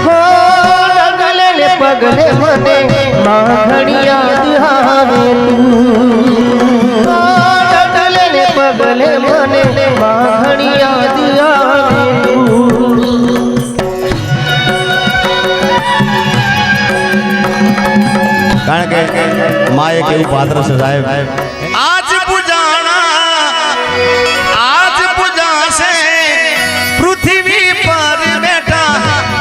હો ડગલે ને પગલે મને માખણી યાદ આવે તું હો ડગલે ને પગલે મને માખણી યાદ આવે તું કારણ કે માં એક એવું પાત્ર છે સાહેબ आज पुजासे पृथ्वी पर बेटा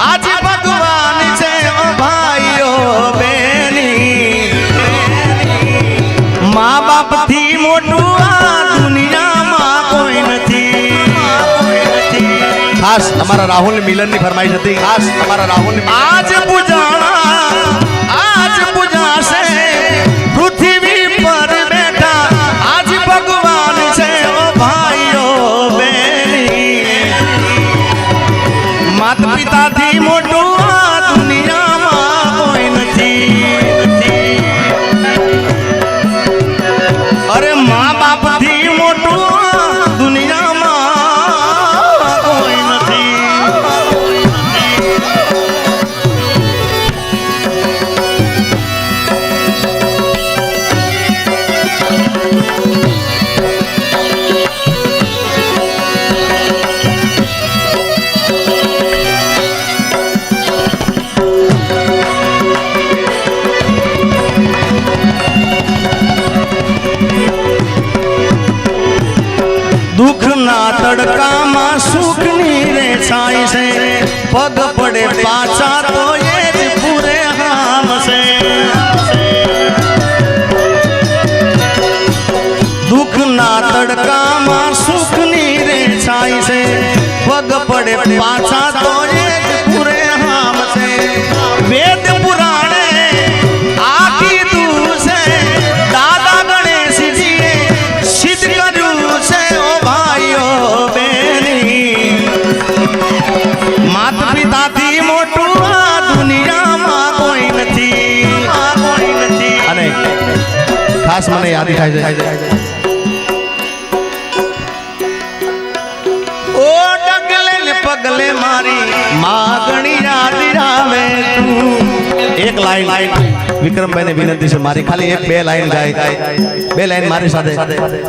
आज भगवान छे ओ भाईओ बेनी माँ बाप थी मोटू आ दुनिया में कोई नहीं ખાસ અમારા રાહુલ મિલન ની ફરમાઈશ હતી ખાસ અમારા રાહુલ आज पुजासे पृथ्वी पर बेटा आज भगवान छे ओ भाईओ बेनी माता पिता थी मोटू आ दुनिया में कोई नहीं अरे माँ बाप थी मोटू आ दुनिया में कोई नहीं दुख ना तड़का में सुख नी रे छाई से पग पड़े पाछा तो ये ज पूरे हाम से दुख ना तड़का में सुख नी रे छाई से पग पड़े पाछा तो ये ज पूरे हाम से वेद पुराणे आखी दूर से दादा गणेश जी सिद्ध करू से ओ भाईओ बेनी माता पिता थी मोटू आ दुनिया में कोई नहीं અને ખાસ મને યાદ થાય છે ओ डगले ने पगले मारी मागणी याद आवे तू એક લાઈન વિક્રમભાઈ ને વિનંતી છે મારી ખાલી એક બે લાઈન ગાય બે લાઈન મારી સાથે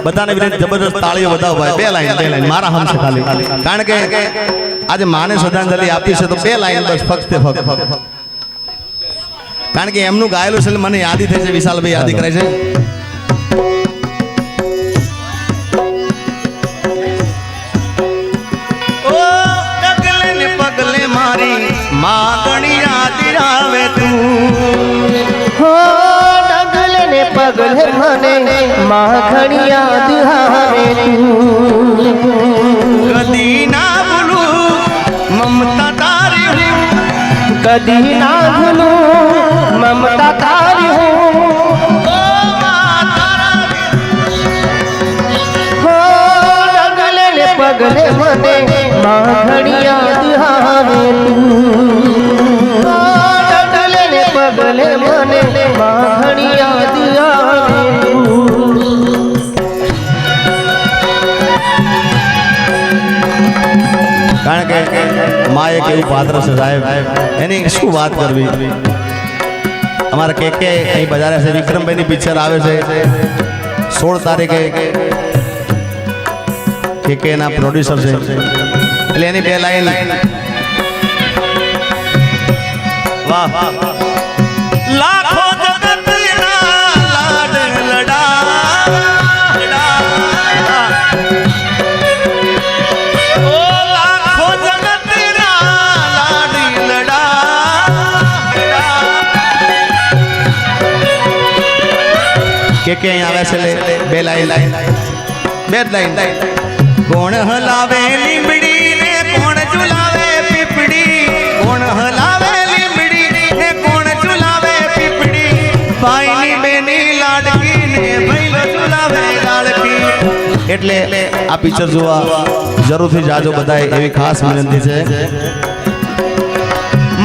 બધાને વિનંતી જબરદસ્ત તાળીઓ બતાવો ભાઈ બે લાઈન મારા હમ છે ખાલી કારણ કે આજે માને શ્રદ્ધાંજલિ આપી છે તો બે લાઈન બસ ફક્ત કારણ કે એમનું ગાયેલું છે મને યાદી થઈ છે વિશાલભાઈ યાદી કરે છે ओ डगले ने पगले मारी मागणी याद आवे तू હો ડગલે ને પગલે મને માખણી યાદ આવે તું कदी ना भूलू ममता तारी हूँ कदी ना भूलूं ममता तारी हूँ ओ माँ तारा हो डगले ने पगले મને માખણી યાદ આવે તું હો ડગલે ને પગલે મને માખણી યાદ આવે તું કારણ કે માં એક એવું પાત્ર છે સાહેબ એની શું વાત કરવી અમારા કે અહીં બજારે છે વિક્રમભાઈ ની પિક્ચર આવે છે 16 તારીખે કે ના પ્રોડ્યુસર છે એટલે એની બે લાઈન વાહ लाखों जगत ना लाड लड़ा ओ लाखों जगत ना लाड लड़ा કે અહીં આવે છે બે લાઈન બે જ લાઈન कोण हलावे लीमड़ी ने कोण झुलावे पिपड़ी कोण हलावे लीमड़ी ने कोण झुलावे पिपड़ी भाईनी बेनी लाडकी ने भैलो झुलावे लाडकी એટલે આ પિક્ચર જોવા જરૂરથી જાજો બધાએ એવી ખાસ વિનંતી છે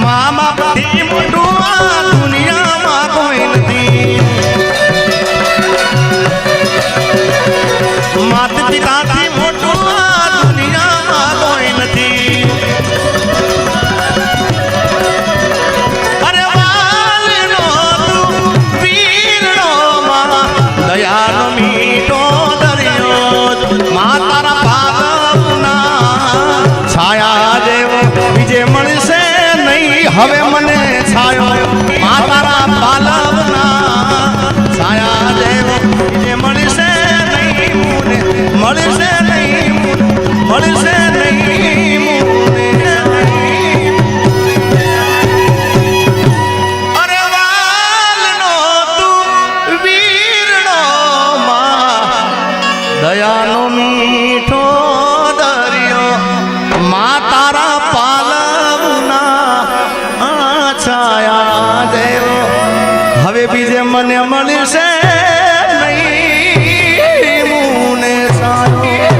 माँ बाप थी मोटू आ दुनिया में कोई नहीं माता पिता थी मोटू आ दुनिया में कोई नहीं હવે મને છાયો માતારા પાલવના છાયા દેવ જે મળશે નહીં મુને મળશે નહીં મુને મળશે નહીં મુને અરે વાલનો તું વીરનો માં દયાનો મીઠો દરિયો મા તારા પાલવના છાયા દેવ હવે બીજે મને મળશે નહીં મુને સાયો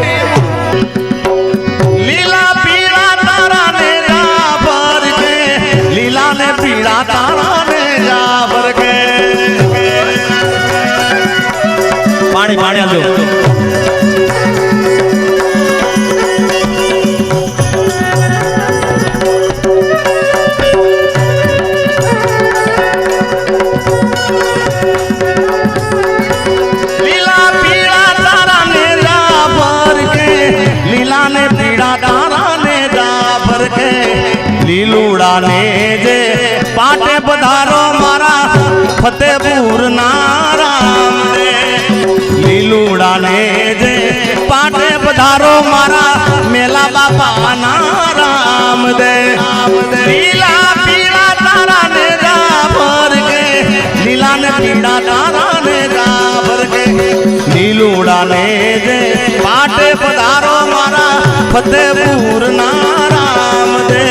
લીલા પીળા તારા ને જાબર કે લીલા ને પીળા તારા ને જાબર કે પાણી પાણી આલજો લીલા પીળા તારા ને જાબર કે લીલા ને પીળા તારા ને જાબર કે લીલુડા ને જે પાટે પધારો મારા ફતેપુર ના રામ દે લીલુડા ને જે પાટે પધારો મારા મેલા બાપા ના રામ દે લીલા પીળા તારા ને જાબર કે લીલા ને પીળા તારા ને જાબર કે લીલુડા ને જે પાટે પધારો મારા ફતેપુર ના રામ દે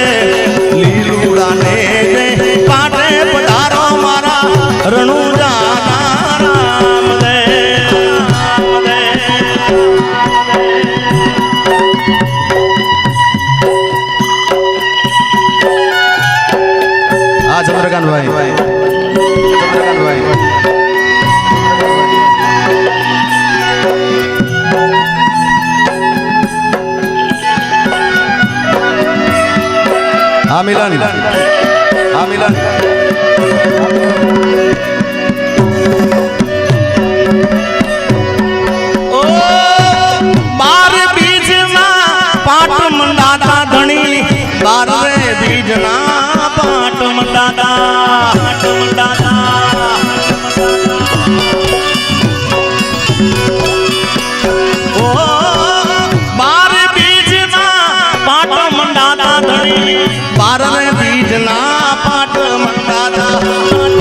લીલુડા ને જે પાટે પધારો મારા રણુજા ના રામ દે હા ચંદ્રકાંતભાઈ હા મિલન હા મિલન ઓ બાર બીજના પાટ મંડાતા ધણી બાર રે બીજના પાટ મંડાતા ઓ બાર બીજના પાટ મંડાતા ધણી બાર રે બીજના પાટ મંડાતા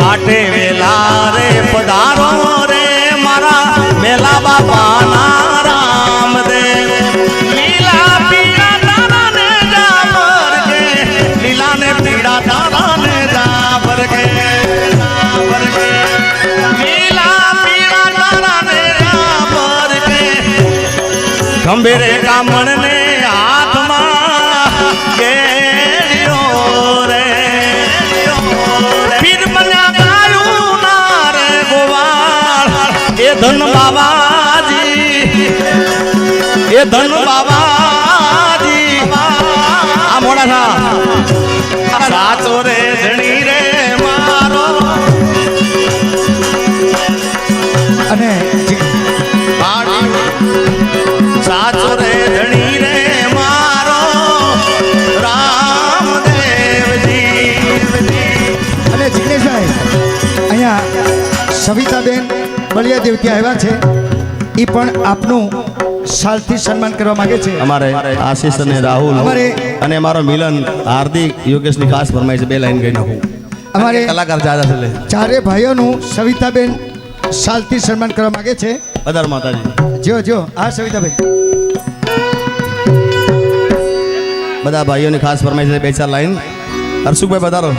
પાટે વેલા રે પધારો રે મારા મેલા બાપા ના રામ દે લીલા પીળા તારા ને જાબર કે લીલા ને પીળા તારા ને જાબર કે લીલા પીળા તારા ને જાબર કે ગંભીરે કામણ ને હાથમાં કેળ્યો રે પીર બન્યા ગાયું ના રે ગોવાળ એ ધન બાબાજી એ ધન બાબાજી આ મોડા થા સાચો રે ધણી રે મારો અને સાચો રે ધણી રે મારો રામદેવજી અને જિગ્નેશભાઈ અહીંયા સવિતાબેન બલિયાદેવ ત્યાં આવ્યા છે એ પણ આપનું સાલથી સન્માન કરવા માંગે છે. અમારે આશીષ અને રાહુલ અને મારો મિલન હાર્દિક યોગેશની ખાસ ફરમાઈ છે. બે લાઈન ગઈ નાખું અમારે કલાકાર જાદા છે એટલે ચારે ભાઈઓનું સવિતાબેન સાલથી સન્માન કરવા માંગે છે. અદર માતાજી જો આ સવિતાબેન બધા ભાઈઓની ખાસ ફરમાઈ છે. બે ચાર લાઈન હર્ષુભાઈ પધારો.